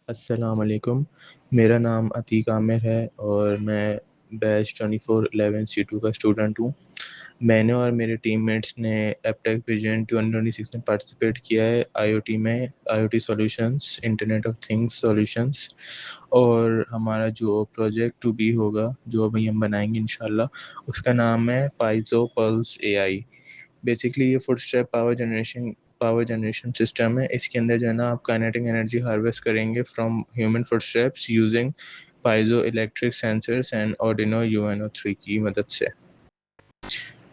अस्सलाम वालेकुम। मेरा नाम अतीक आमिर है और मैं बैच 2411 C2 का स्टूडेंट हूँ। मैंने और मेरे टीममेट्स ने एपटेक विजन 2026 में पार्टिसिपेट किया है आईओटी में, IoT solutions, internet of things solutions. और हमारा जो प्रोजेक्ट टू बी होगा, जो अभी हम बनाएंगे इंशाल्लाह, उसका नाम है पाइज़ो पल्स एआई। बेसिकली ये foot step power generation system है। इसके अंदर जो है ना, आप काइनेटिक एनर्जी हार्वेस्ट करेंगे from human foot steps using piezo electric sensors and Arduino Uno 3 की मदद से।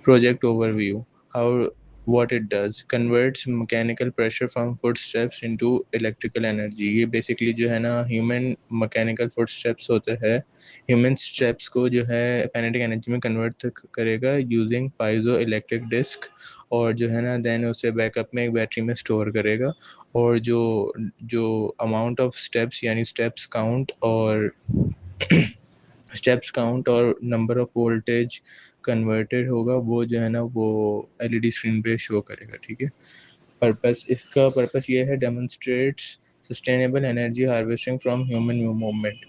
Project overview. How what it does converts mechanical pressure from footsteps into electrical energy. ये बेसिकली जो है ना, ह्यूमन मैकेनिकल फुटस्टेप्स होते हैं, ह्यूमन स्टेप्स को जो है काइनेटिक एनर्जी में कन्वर्ट करेगा यूजिंग पाइजो इलेक्ट्रिक डिस्क। और जो है ना, देन उसे बैकअप में एक बैटरी में स्टोर करेगा। और जो जो अमाउंट ऑफ स्टेप्स यानी स्टेप्स काउंट और नंबर ऑफ वोल्टेज कन्वर्टेड होगा, वो जो है ना, वो एलईडी स्क्रीन पे शो करेगा। ठीक है। इसका पर्पस ये है, demonstrates sustainable energy harvesting from human movement.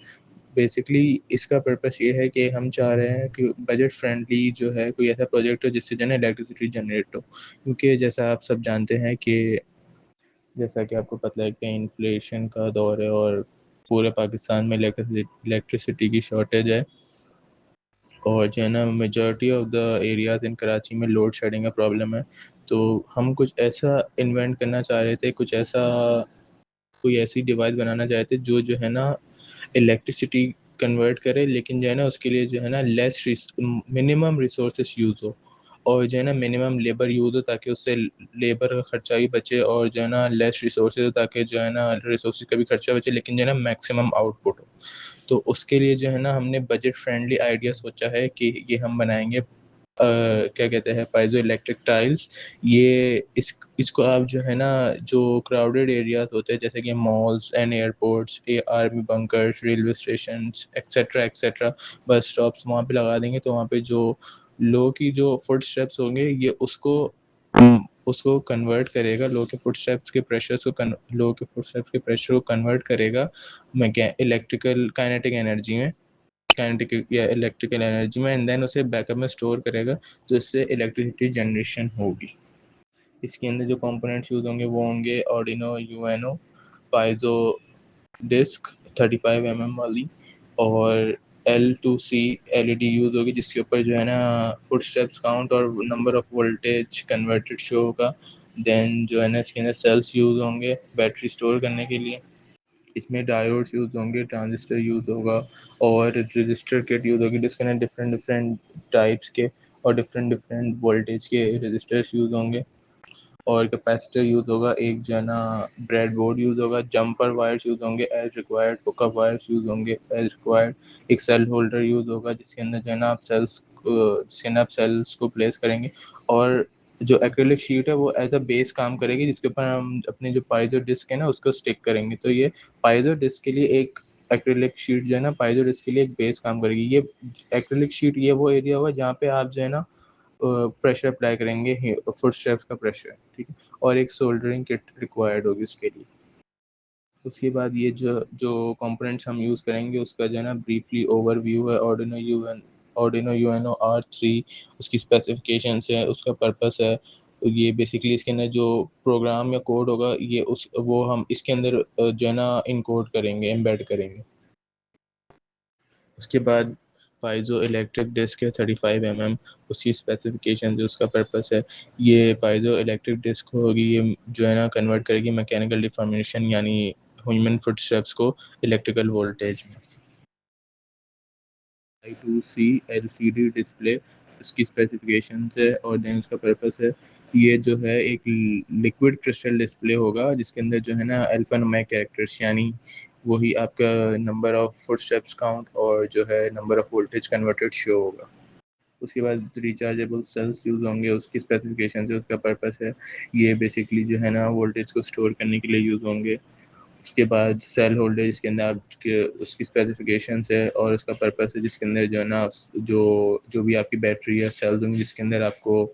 Basically इसका पर्पस ये है कि हम चाह रहे हैं कि बजट फ्रेंडली जो है कोई ऐसा प्रोजेक्ट हो जिससे जो है ना इलेक्ट्रिसिटी जनरेट हो। क्योंकि जैसा आप सब जानते हैं कि जैसा कि आपको पता है कि इन्फ्लेशन का दौर है और पूरे पाकिस्तान में इलेक्ट्रिसिटी की शॉर्टेज है। और जो है ना, मेजॉरिटी ऑफ द एरियाज़ इन कराची में लोड शेडिंग का प्रॉब्लम है। तो हम कुछ ऐसा इन्वेंट करना चाह रहे थे, कोई ऐसी डिवाइस बनाना चाहते थे जो है ना इलेक्ट्रिसिटी कन्वर्ट करे, लेकिन जो है ना उसके लिए जो है ना मिनिमम रिसोर्सेस यूज़ हो। और जो है ना मिनिमम लेबर यूज़ हो, ताकि उससे लेबर का खर्चा भी बचे, और जो है ना लेस रिसोर्सेज हो ताकि जो है ना रिसोर्सेज का भी खर्चा बचे, लेकिन जो है ना मैक्सिमम आउटपुट हो। तो उसके लिए जो है ना हमने बजट फ्रेंडली आइडिया सोचा है कि ये हम बनाएंगे क्या कहते हैं, पाइजो इलेक्ट्रिक टाइल्स। ये इसको आप जो है ना, जो क्राउडेड एरियाज होते हैं जैसे कि malls and airports, army bunkers, railway station etcetera etcetera, bus stops, वहाँ पे लगा देंगे। तो वहाँ पे जो लो की जो फुट स्टेप्स होंगे, ये उसको कन्वर्ट करेगा, लो के फुटस्टेप्स के प्रेशर को कन्वर्ट करेगा इलेक्ट्रिकल काइनेटिक एनर्जी में, काइनेटिक या इलेक्ट्रिकल एनर्जी में, एंड देन उसे बैकअप में स्टोर करेगा, तो इससे इलेक्ट्रिसिटी जनरेशन होगी। इसके अंदर जो कंपोनेंट्स यूज़ होंगे वो होंगे ऑर्डिनो यूएनओ, पाइजो डिस्क 35 mm वाली, और L2C एलईडी यूज़ होगी, जिसके ऊपर जो है ना फुटस्टेप्स काउंट और number of voltage converted show होगा। देन जो है ना इसके अंदर सेल्स यूज़ होंगे बैटरी स्टोर करने के लिए। इसमें डायोड्स यूज़ होंगे, ट्रांजिस्टर यूज़ होगा, और रजिस्टर किट यूज़ होगी, जिसके अंदर डिफरेंट डिफरेंट टाइप्स के और डिफरेंट डिफरेंट वोल्टेज के रजिस्टर्स यूज़ होंगे। और कैपेसिटर यूज़ होगा, एक जना ब्रेड बोर्ड यूज़ होगा, जंपर वायर्स यूज़ होंगे as required, hookup wires use होंगे एज रिक्वायर्ड, एक सेल होल्डर यूज़ होगा जिसके अंदर जो है ना आप सेल्स को प्लेस करेंगे। और जो एक्रिलिक शीट है वो एज अ बेस काम करेगी, जिसके ऊपर हम अपने जो पाइजो डिस्क है ना उसको स्टिक करेंगे। तो ये पाइजो डिस्क के लिए एक एक्रिलिक शीट जो है ना पाइजो डिस्क के लिए एक बेस काम करेगी। ये एक्रिलिक शीट ये वो एरिया होगा जहाँ पे आप जो है ना प्रेशर अप्लाई करेंगे, फुट स्टेप्स का प्रेशर। ठीक है। और एक सोल्डरिंग किट रिक्वायर्ड होगी उसके लिए। उसके बाद ये जो जो कंपोनेंट्स हम यूज़ करेंगे उसका जो है ना ब्रीफली ओवरव्यू है। ऑर्डिनो यूएनओ R3, उसकी स्पेसिफिकेशंस है, उसका पर्पस है। ये बेसिकली इसके अंदर जो प्रोग्राम या कोड होगा, ये उस वो हम इसके अंदर जो है ना इनकोड करेंगे, एम्बेड करेंगे। उसके बाद पाइजो इलेक्ट्रिक डिस्क है 35 mm, उसकी स्पेसिफिकेशन जो उसका पर्पस है, ये पाइजो इलेक्ट्रिक डिस्क होगी, ये जो है ना कन्वर्ट करेगी मैकेनिकल डिफॉर्मेशन यानी ह्यूमन फुटस्टेप्स को इलेक्ट्रिकल वोल्टेज में। I2C LCD डिस्प्ले, इसकी स्पेसिफिकेशन है और देन उसका पर्पस है। ये जो है एक लिक्विड क्रिस्टल डिस्प्ले होगा, जिसके अंदर जो है ना अल्फान्यूमेरिक कैरेक्टर्स यानी वही आपका नंबर ऑफ फुटस्टेप्स काउंट और जो है number of voltage converted show होगा। उसके बाद रिचार्जेबल सेल्स यूज़ होंगे, उसकी स्पेसिफिकेशन है, उसका पर्पस है। ये बेसिकली जो है ना वोल्टेज को स्टोर करने के लिए यूज़ होंगे। उसके बाद सेल होल्डर, जिसके अंदर आपके उसकी स्पेसिफिकेशंस है और उसका पर्पस है, जिसके अंदर जो है ना जो जो भी आपकी बैटरी या सेल्स होंगी जिसके अंदर आपको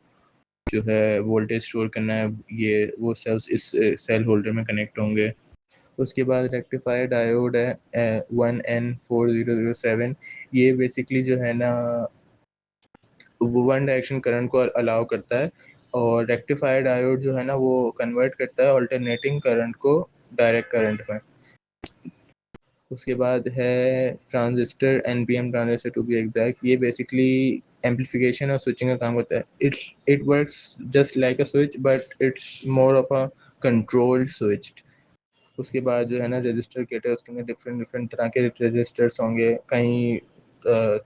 जो है वोल्टेज स्टोर करना है, ये वो सेल्स इस सेल होल्डर में कनेक्ट होंगे। उसके बाद रेक्टिफायर डायोड है 1N4007। ये बेसिकली जो है ना वो वन डायरेक्शन करंट को अलाउ करता है, और रेक्टिफायर डायोड जो है ना वो कन्वर्ट करता है अल्टरनेटिंग करंट को डायरेक्ट करंट में। उसके बाद है transistor, NPM transistor to be exact. ये बेसिकली एम्पलीफिकेशन और स्विचिंग का काम करता है। It works just like a switch, but it's more of a controlled switch. उसके बाद जो है ना रजिस्टर किट है, उसके अंदर डिफरेंट डिफरेंट तरह के रजिस्टर्स होंगे। कहीं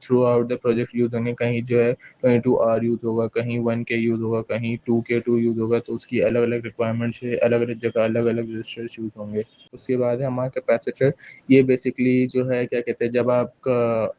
through out the project use होंगे, कहीं जो है 22R यूज़ होगा, कहीं 1K यूज़ होगा, कहीं 2K2 यूज़ होगा। तो उसकी अलग अलग रिक्वायरमेंट है, अलग अलग जगह अलग अलग रजिस्टर्स यूज़ होंगे। उसके बाद है हमारा कैपेसिटर। ये बेसिकली जो है क्या कहते हैं, जब आप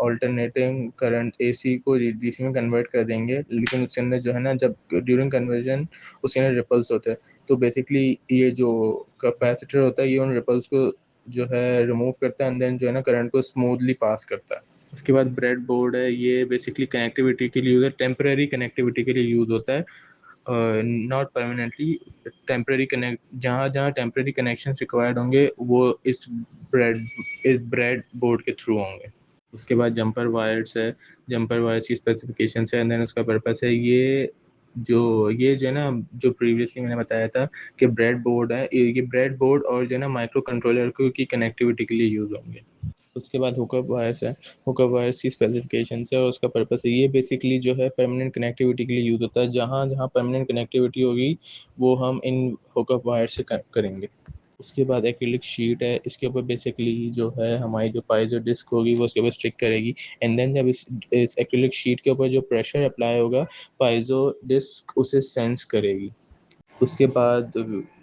ऑल्टरनेटिंग करंट एसी को डीसी में कन्वर्ट कर देंगे, लेकिन उसके अंदर जो है ना जब ड्यूरिंग कन्वर्जन उसके अंदर रिपल्स होते हैं, तो बेसिकली ये जो कैपेसिटर होता है ये उन रिपल्स को जो है रिमूव करता है, एंड देन जो है ना करंट को स्मूथली पास करता है। उसके बाद ब्रेड बोर्ड है। ये बेसिकली कनेक्टिविटी के लिए यूज़ है, टेम्परेरी कनेक्टिविटी के लिए यूज़ होता है, नॉट परमानेंटली। टेम्परेरी कनेक्ट, जहाँ जहाँ टेम्परेरी कनेक्शन रिक्वायर्ड होंगे वो इस ब्रेड बोर्ड के थ्रू होंगे। उसके बाद जंपर वायर्स है। जंपर वायर्स की स्पेसिफिकेशन है, एंड देन उसका पर्पस है। ये जो है ना, जो प्रीवियसली मैंने बताया था कि ब्रेड बोर्ड है, ये ब्रेड बोर्ड और जो है ना माइक्रो कंट्रोलर की कनेक्टिविटी के लिए यूज़ होंगे। उसके बाद हुकअप वायर्स है। हुकअप वायर्स की स्पेसिफिकेशन है और उसका पर्पस है। ये बेसिकली जो है परमानेंट कनेक्टिविटी के लिए यूज़ होता है। जहाँ जहाँ परमानेंट कनेक्टिविटी होगी वो हम इन हुकअप वायर से करेंगे। उसके बाद एक्रिलिक शीट है। इसके ऊपर बेसिकली जो है हमारी जो पाइजो डिस्क होगी वो उसके ऊपर स्टिक करेगी, एंड देन जब इस एक्रिलिक शीट के ऊपर जो प्रेशर अप्लाई होगा, पाइजो डिस्क उसे सेंस करेगी। उसके बाद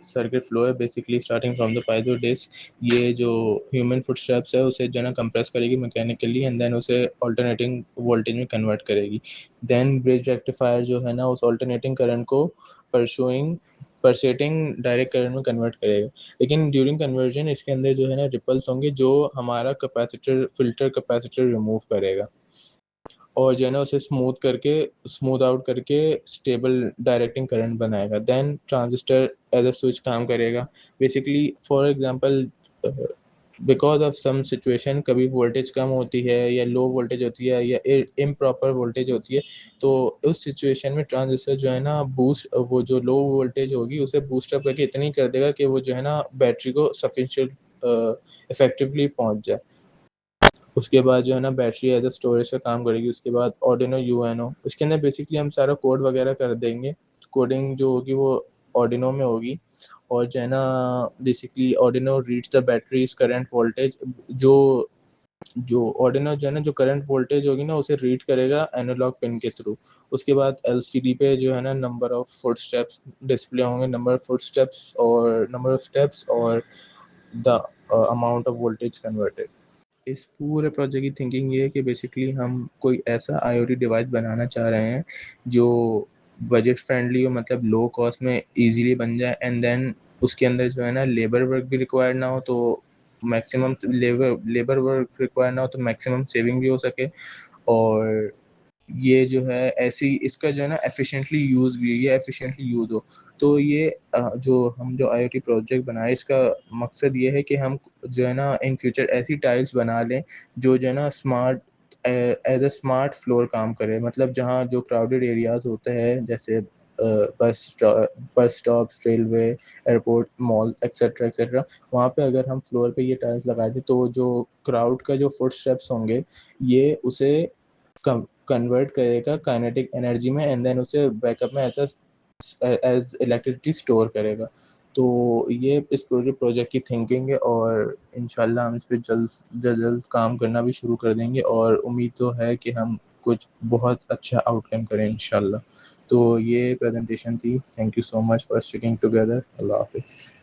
सर्किट फ्लो है, basically starting from the piezo disc. ये जो ह्यूमन फुटस्टेप्स है उसे जो है ना कंप्रेस करेगी मैकेनिकली, एंड देन उसे ऑल्टरनेटिंग वोल्टेज में कन्वर्ट करेगी। देन ब्रिज रेक्टिफायर जो है ना उस ऑल्टरनेटिंग करंट को परसुइंग परसेटिंग डायरेक्ट करंट में कन्वर्ट करेगा। लेकिन ड्यूरिंग कन्वर्जन इसके अंदर जो है ना रिपल्स होंगे, जो हमारा कैपेसिटर फिल्टर कैपेसिटर रिमूव करेगा, और जो है ना उसे स्मूथ आउट करके स्टेबल डायरेक्टिंग करंट बनाएगा। Then transistor as a switch काम करेगा। Basically for example, because of some situation कभी वोल्टेज कम होती है या लो वोल्टेज होती है या इम्प्रॉपर वोल्टेज होती है, तो उस सिचुएशन में ट्रांजिस्टर जो है ना वो जो लो वोल्टेज होगी उसे बूस्ट अप करके इतनी कर देगा कि वो जो है ना बैटरी को सफिशिएंट इफेक्टिवली पहुंच जाए। उसके बाद जो है ना बैटरी एज अ स्टोरेज का काम करेगी। उसके बाद ऑर्डिनो यूएनओ, उसके अंदर बेसिकली हम सारा कोड वगैरह कर देंगे। कोडिंग जो होगी वो ऑर्डिनो में होगी, और जो है ना basically Arduino reads the batteries current voltage. जो जो ऑर्डिनो जो है ना जो करंट वोल्टेज होगी ना उसे रीड करेगा एनालॉग पिन के थ्रू। उसके बाद एलसीडी पे जो है ना number of foot steps display होंगे, नंबर ऑफ फुट स्टेप्स और नंबर ऑफ स्टेप्स और the amount of voltage converted. इस पूरे प्रोजेक्ट की थिंकिंग ये है कि बेसिकली हम कोई ऐसा आईओटी डिवाइस बनाना चाह रहे हैं जो बजट फ्रेंडली हो, मतलब लो कॉस्ट में इजीली बन जाए, एंड देन उसके अंदर जो है ना लेबर वर्क भी रिक्वायर्ड ना हो, तो मैक्सिमम लेबर वर्क रिक्वायर्ड ना हो तो मैक्सिमम सेविंग भी हो सके, और ये जो है ऐसी इसका जो है ना एफिशिएंटली यूज़ भी, ये एफिशिएंटली यूज़ हो। तो ये जो आईओटी प्रोजेक्ट बनाए इसका मकसद ये है कि हम जो है ना इन फ्यूचर ऐसी टाइल्स बना लें जो जो है ना smart as a smart floor काम करे। मतलब जहाँ जो क्राउडेड एरियाज होते हैं, जैसे bus stop, railway, airport, mall etcetera etcetera, वहाँ पे अगर हम फ्लोर पे ये टाइल्स लगा दें तो जो क्राउड का जो फुट स्टेप्स होंगे ये उसे कन्वर्ट करेगा काइनेटिक एनर्जी में, एंड देन उसे बैकअप में एज इलेक्ट्रिसिटी स्टोर करेगा। तो ये इस पूरे प्रोजेक्ट की थिंकिंग है, और इंशाल्लाह हम इस पे जल्द जल्द काम करना भी शुरू कर देंगे, और उम्मीद तो है कि हम कुछ बहुत अच्छा आउटकम करें इंशाल्लाह। तो ये प्रेजेंटेशन थी। Thank you so much for sticking together. अल्लाह हाफिज़।